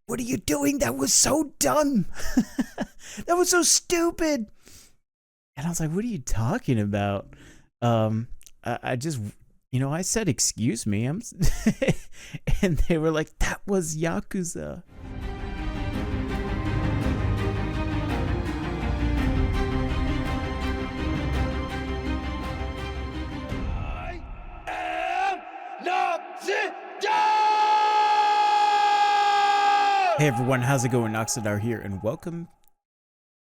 what are you doing? That was so dumb. That was so stupid. And I was like, what are you talking about? I just, I said, excuse me. And they were like, that was Yakuza. Hey everyone, how's it going? Noxidar here, and welcome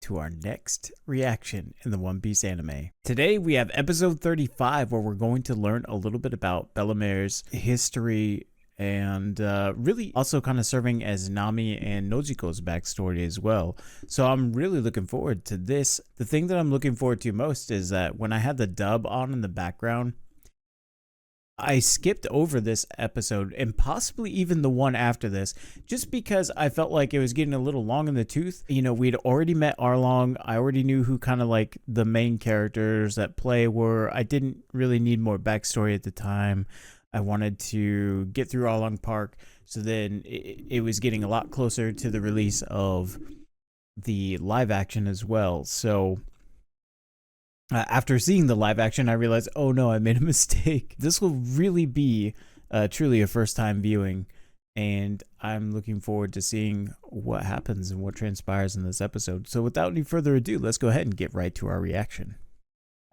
to our next reaction in the One Piece anime. Today we have episode 35, where we're going to learn a little bit about Bellemere's history and really also kind of serving as Nami and Nojiko's backstory as well. So I'm really looking forward to this. The thing that I'm looking forward to most is that when I had the dub on in the background, I skipped over this episode and possibly even the one after this, just because I felt like it was getting a little long in the tooth. You know, we'd already met Arlong. I already knew who kind of like the main characters that play were. I didn't really need more backstory at the time. I wanted to get through Arlong Park. So then it was getting a lot closer to the release of the live action as well. So after seeing the live action, I realized, oh no, I made a mistake. This will really be truly a first time viewing, and I'm looking forward to seeing what happens and what transpires in this episode. So without any further ado, let's go ahead and get right to our reaction.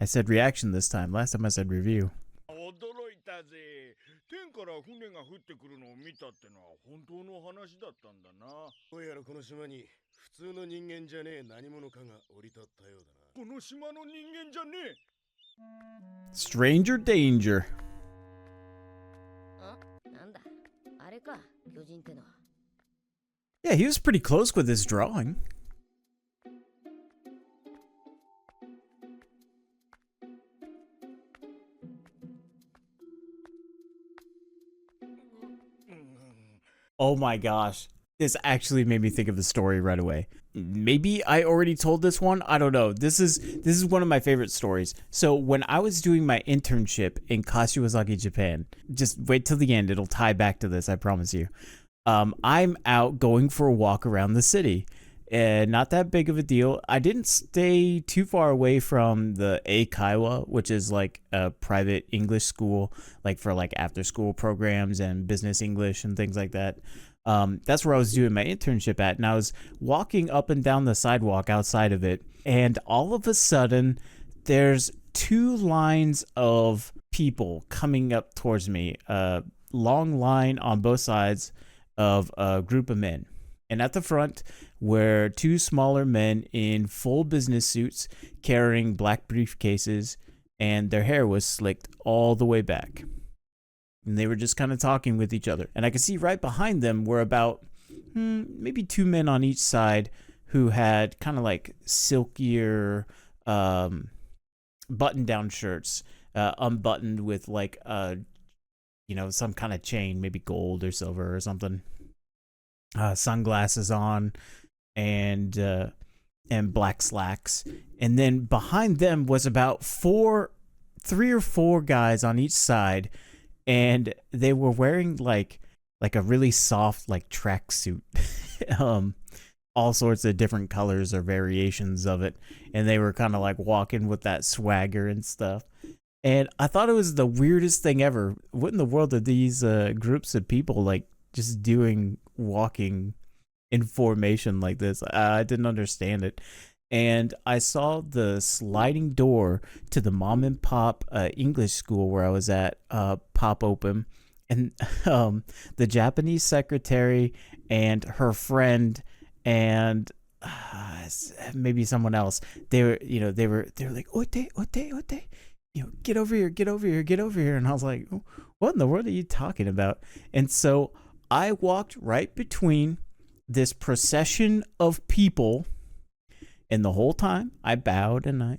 I said reaction this time. Last time I said review. Stranger danger. Yeah, he was pretty close with his drawing. Oh my gosh. This actually made me think of the story right away. Maybe I already told this one. I don't know. This is one of my favorite stories. So when I was doing my internship in Kashiwazaki, Japan, just wait till the end. It'll tie back to this, I promise you. I'm out going for a walk around the city. Not that big of a deal. I didn't stay too far away from the Eikaiwa, which is like a private English school, like for like after school programs and business English and things like that. That's where I was doing my internship at, and I was walking up and down the sidewalk outside of it, and all of a sudden there's two lines of people coming up towards me, a long line on both sides of a group of men, and at the front were two smaller men in full business suits carrying black briefcases, and their hair was slicked all the way back. And they were just kind of talking with each other. And I could see right behind them were about maybe two men on each side who had kind of like silkier button-down shirts, unbuttoned with like some kind of chain, maybe gold or silver or something. Sunglasses on, and black slacks. And then behind them was about three or four guys on each side. And they were wearing like a really soft like tracksuit, all sorts of different colors or variations of it, and they were kind of like walking with that swagger and stuff. And I thought it was the weirdest thing ever. What in the world are these groups of people like just doing, walking in formation like this? I didn't understand it. And I saw the sliding door to the mom and pop English school where I was at pop open, and the Japanese secretary and her friend and maybe someone else. They were like ote, get over here, get over here, get over here. And I was like, what in the world are you talking about? And so I walked right between this procession of people. And the whole time I bowed, and I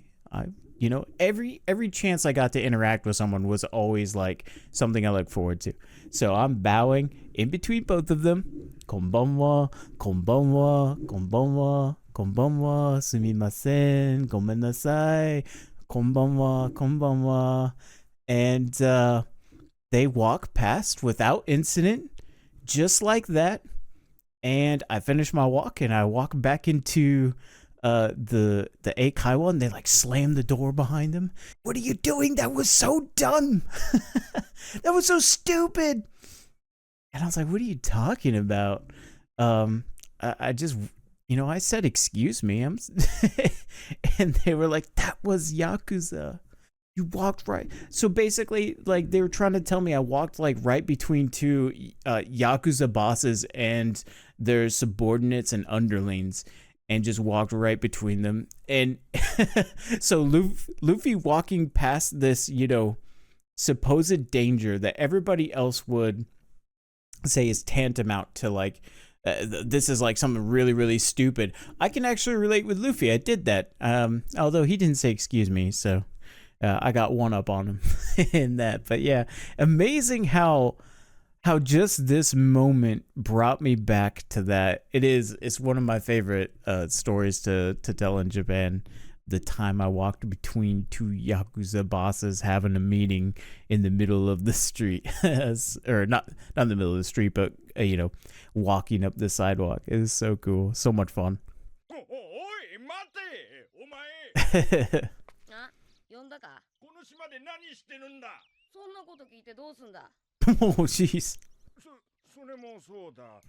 every chance I got to interact with someone was always like something I look forward to. So I'm bowing in between both of them. Konbanwa, konbanwa, konbanwa, konbanwa, sumimasen, gomen nasai, konbanwa, konbanwa. And they walk past without incident, just like that. And I finish my walk and I walk back into the Eikaiwa, and they like slam the door behind them. What are you doing? That was so dumb. That was so stupid. And I was like, what are you talking about? I just, I said, excuse me. And they were like, that was Yakuza. You walked right. So basically, like, they were trying to tell me I walked like right between two Yakuza bosses and their subordinates and underlings, and just walked right between them. And so Luffy walking past this, supposed danger that everybody else would say is tantamount to like, this is like something really, really stupid. I can actually relate with Luffy. I did that. Although he didn't say excuse me, so I got one up on him in that. But yeah, amazing how just this moment brought me back to that. It's one of my favorite stories to tell in Japan. The time I walked between two Yakuza bosses having a meeting in the middle of the street. Or not in the middle of the street, but walking up the sidewalk. It was so cool. So much fun. Oh, jeez.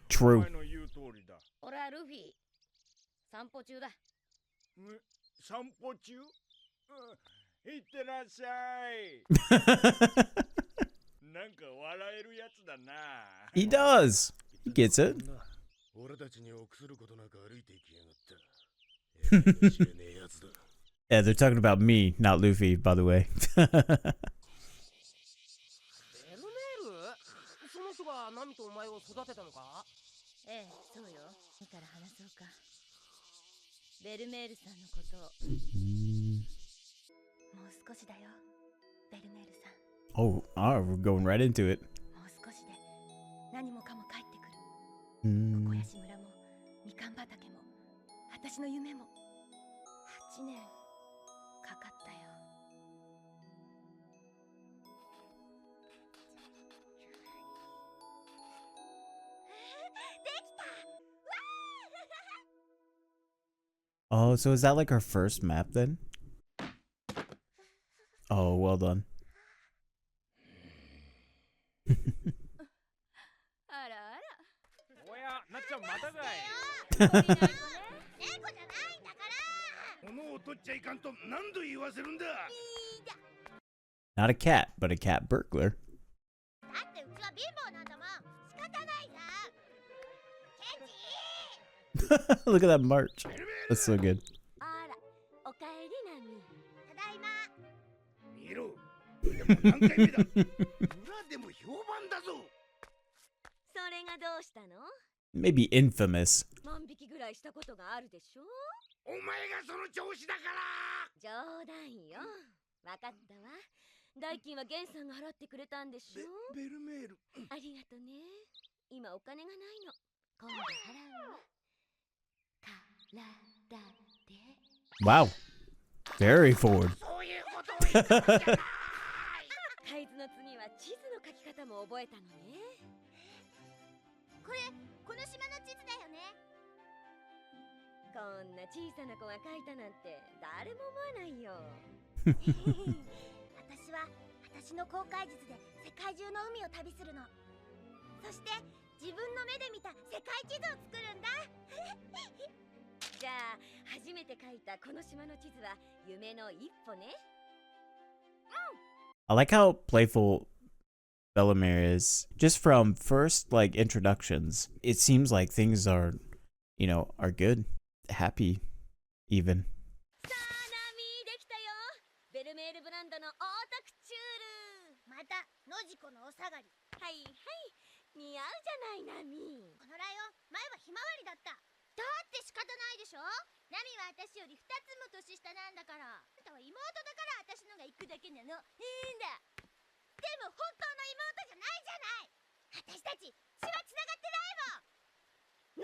True. He does. He gets it. Yeah, they're talking about me, not Luffy, by the way. Oh, we're going right into it. Oh, so is that like our first map then? Oh, well done. Not a cat, but a cat burglar. Look at that march. That's so good. Maybe infamous. Wow. Very forward. I like how playful Bellemere is. Just from first like introductions, it seems like things are, are good, happy, even.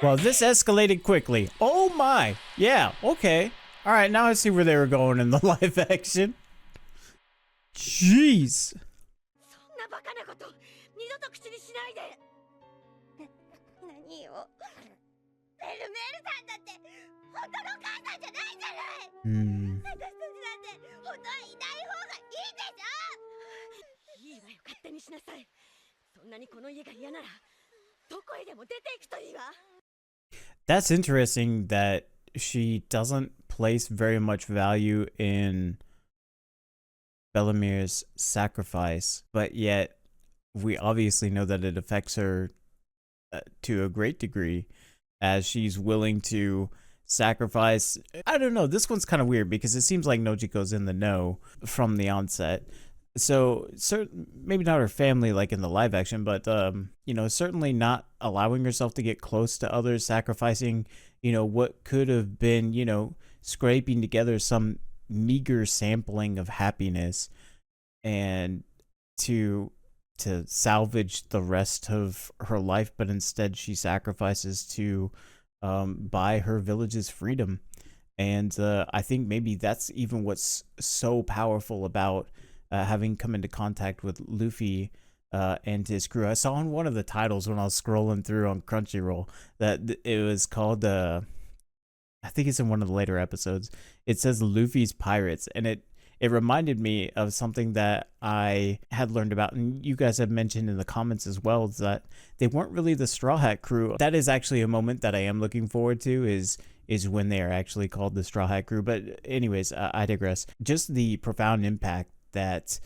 Well, this escalated quickly. Oh my. Yeah, okay. All right, now I see where they were going in the live action. Jeez. Hmm. 私たちなんて本当はいない方がいいでしょ。いいわよ、勝手にしなさい。そんなにこの家が嫌ならどこへでも出ていくといいわ。 That's interesting that she doesn't place very much value in Bellemere's sacrifice, but yet we obviously know that it affects her to a great degree, as she's willing to sacrifice. I don't know, this one's kind of weird because it seems like Nojiko's in the know from the onset. So maybe not her family like in the live action, but certainly not allowing herself to get close to others, sacrificing what could have been scraping together some meager sampling of happiness, and to salvage the rest of her life, but instead she sacrifices to buy her village's freedom. And I think maybe that's even what's so powerful about having come into contact with Luffy and his crew. I saw on one of the titles when I was scrolling through on Crunchyroll that it was called, I think it's in one of the later episodes, it says Luffy's Pirates, and it reminded me of something that I had learned about, and you guys have mentioned in the comments as well, is that they weren't really the Straw Hat crew. That is actually a moment that I am looking forward to, is when they are actually called the Straw Hat crew. But anyways, I digress. Just the profound impact that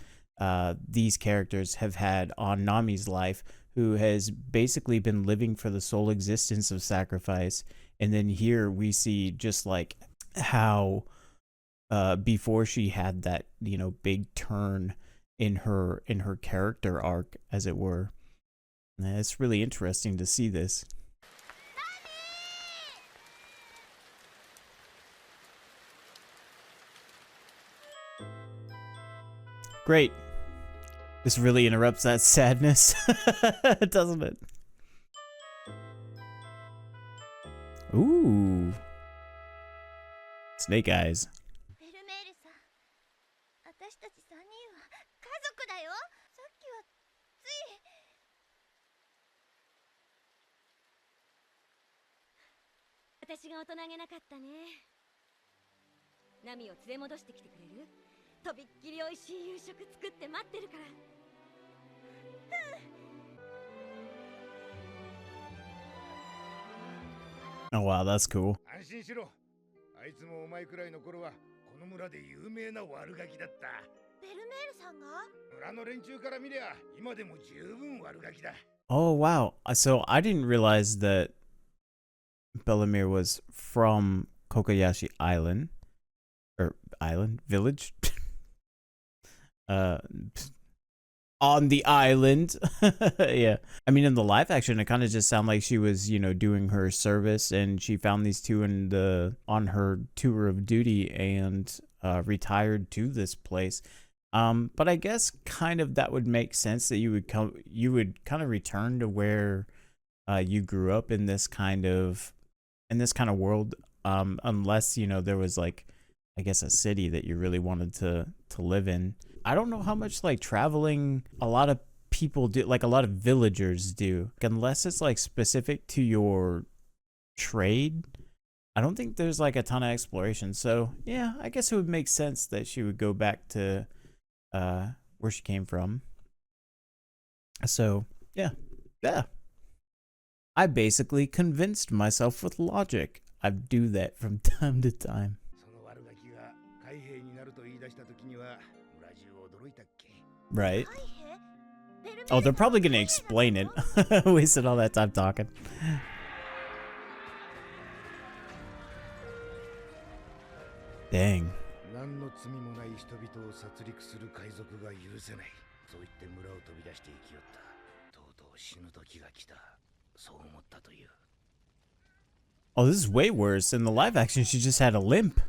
these characters have had on Nami's life, who has basically been living for the sole existence of sacrifice. And then here we see just like how before she had that big turn in her character arc, as it were. And it's really interesting to see this. Great. This really interrupts that sadness, doesn't it? Ooh. Snake eyes. ベルメールさん、私たち3人は家族だよ。さっきはつい。私が大人げなかったね。ナミを連れ戻してきてくれる？とびっきり美味しい夕食作って待ってるから。Oh wow, that's cool. 安心しろ。あいつもお前くらいの頃はこの村で有名な悪ガキだった。ベルメールさんが？村の連中から見りゃ今でも十分悪ガキだ。Oh wow. So I didn't realize that Bellemere was from Cocoyashi Island, or island village. On the island. Yeah, I mean, in the live action it kind of just sounded like she was doing her service, and she found these two on her tour of duty, and retired to this place. But I guess kind of that would make sense that you would kind of return to where you grew up in this kind of world, unless there was like, I guess, a city that you really wanted to live in. I don't know how much like traveling a lot of people do, like a lot of villagers do, unless it's like specific to your trade. I don't think there's like a ton of exploration. So yeah, I guess it would make sense that she would go back to where she came from. So yeah. I basically convinced myself with logic. I do that from time to time. Right. Oh, they're probably gonna explain it. Wasted all that time talking. Dang. Oh, this is way worse. In the live action, she just had a limp.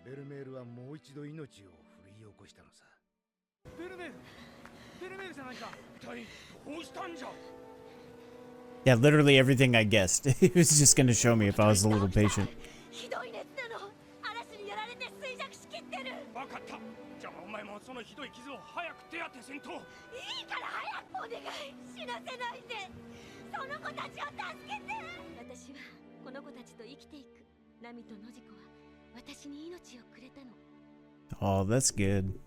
ベルメールはもう一度命を振り起こしたのさ。ベルメール、ベルメールじゃないか。一体どうしたんじゃ。 Yeah, literally everything I guessed. It was just gonna show me if I was a little patient. ひどい熱なの。嵐にやられて衰弱しきってる。わかった。じゃあお前もそのひどい傷を早く手当てせんと。いいから早くお願い。死なせないで。その子たちを助けて。私はこの子たちと生きていく。ナミとノジコは私に命をくれたの。 Oh, that's good.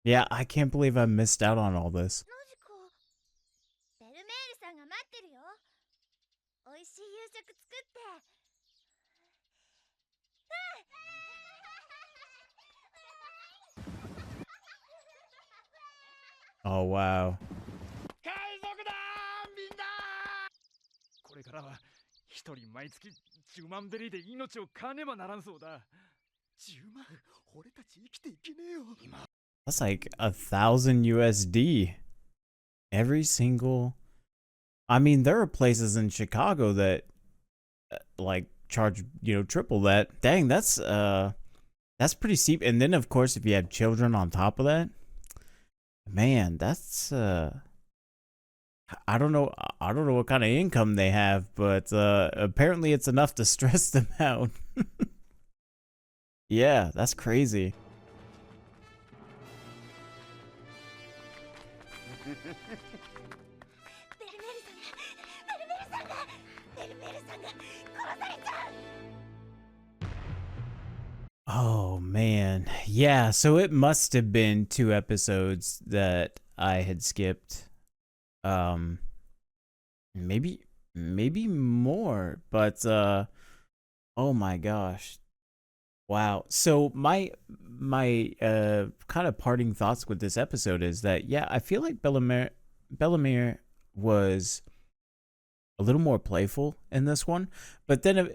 Yeah, I can't believe I missed out on all this. ノジコ、ベルメールさんが待ってるよ。美味しい夕食作って。Oh, wow. 海賊だみんな。これからは一人毎月10万ベリーで命を買わねばならんそうだ。10万、俺たち生きていけねえよ。今 That's like 1,000 USD every single. I mean, there are places in Chicago that like charge, triple that. Dang, that's pretty steep. And then of course, if you have children on top of that, man, that's I don't know what kind of income they have, but apparently it's enough to stress them out. Yeah, that's crazy. ベルメールさんが殺されちゃう。 Oh man. Yeah, so it must have been 2 episodes that I had skipped. Maybe more, but oh my gosh. Wow. So my kind of parting thoughts with this episode is that yeah, I feel like Bellemere was a little more playful in this one, but then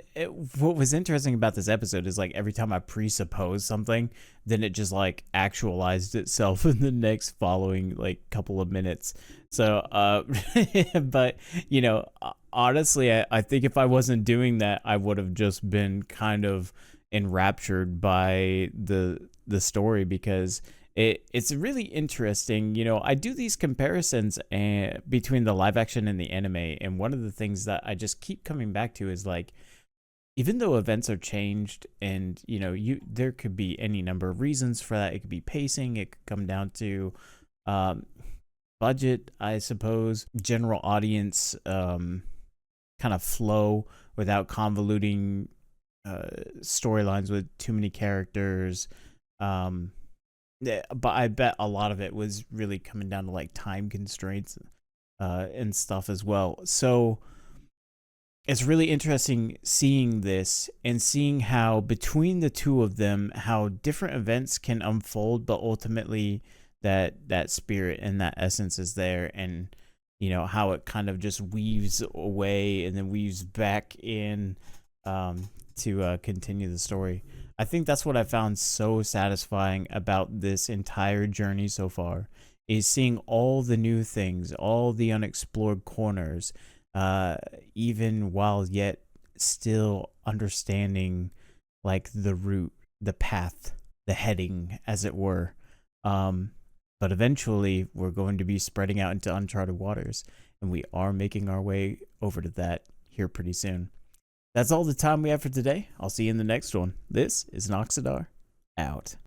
what was interesting about this episode is like every time I presuppose something, then it just like actualized itself in the next following like couple of minutes. So but honestly, I think if I wasn't doing that, I would have just been kind of enraptured by the story, because it's really interesting. I do these comparisons between the live action and the anime, and one of the things that I just keep coming back to is like, even though events are changed, and there could be any number of reasons for that. It could be pacing, it could come down to budget, I suppose, general audience kind of flow without convoluting storylines with too many characters. But I bet a lot of it was really coming down to like time constraints and stuff as well. So it's really interesting seeing this and seeing how between the two of them, how different events can unfold, but ultimately that spirit and that essence is there, and how it kind of just weaves away and then weaves back in to continue the story. I think that's what I found so satisfying about this entire journey so far, is seeing all the new things, all the unexplored corners, even while yet still understanding like the route, the path, the heading, as it were. But eventually we're going to be spreading out into uncharted waters, and we are making our way over to that here pretty soon. That's all the time we have for today. I'll see you in the next one. This is Noxidar, out.